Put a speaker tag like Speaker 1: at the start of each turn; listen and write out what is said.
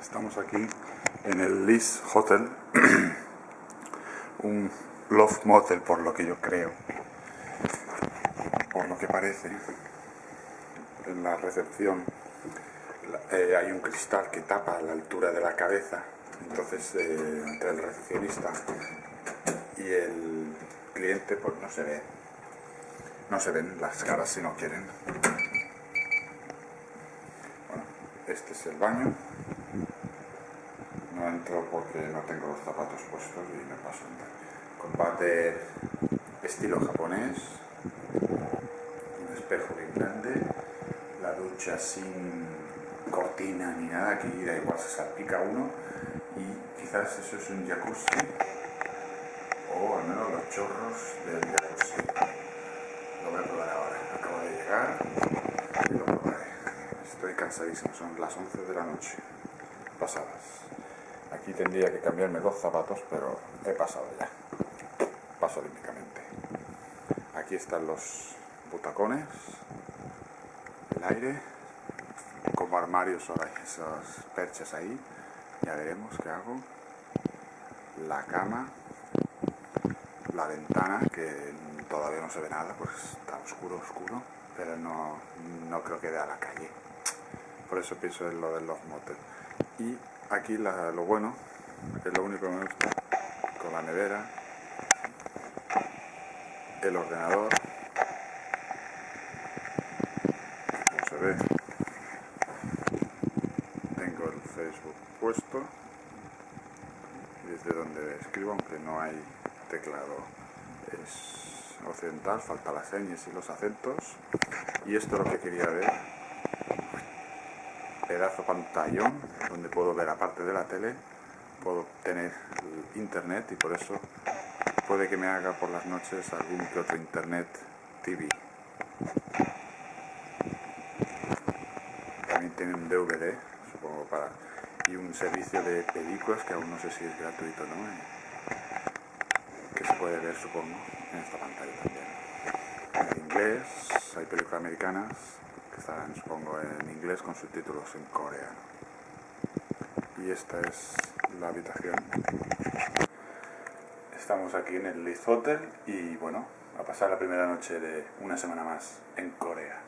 Speaker 1: Estamos aquí en el Liz Hotel, un loft motel por lo que yo creo, por lo que parece. En la recepción hay un cristal que tapa la altura de la cabeza, entonces entre el recepcionista y el cliente pues no se ven las caras si no quieren. Bueno, este es el baño. No entro porque no tengo los zapatos puestos y me paso. Combate estilo japonés, un espejo bien grande, la ducha sin cortina ni nada, aquí da igual, se salpica uno y quizás eso es un jacuzzi o al menos los chorros del jacuzzi. Lo voy a probar ahora, acabo de llegar y lo probaré. Estoy cansadísimo, son las 11 de la noche pasadas. Aquí tendría que cambiarme los zapatos, pero he pasado ya. Paso olímpicamente. Aquí están los butacones, el aire, como armarios hay esas perchas ahí. Ya veremos qué hago. La cama, la ventana, que todavía no se ve nada, pues está oscuro, pero no creo que dé a la calle. Por eso pienso en lo del Love Motel. Y aquí lo bueno, que es lo único que me gusta, con la nevera, el ordenador, como se ve, tengo el Facebook puesto, desde donde escribo, aunque no hay teclado, es occidental, falta las señas y los acentos, y esto es lo que quería ver. Pedazo pantallón donde puedo ver, aparte de la tele, puedo tener internet, y por eso puede que me haga por las noches algún que otro internet TV. También tiene un DVD, supongo, y un servicio de películas que aún no sé si es gratuito o no, que se puede ver, supongo, en esta pantalla también. En inglés, hay películas americanas que estarán, supongo, en inglés con subtítulos en coreano. Y esta es la habitación. Estamos aquí en el Liz Hotel y bueno, a pasar la primera noche de una semana más en Corea.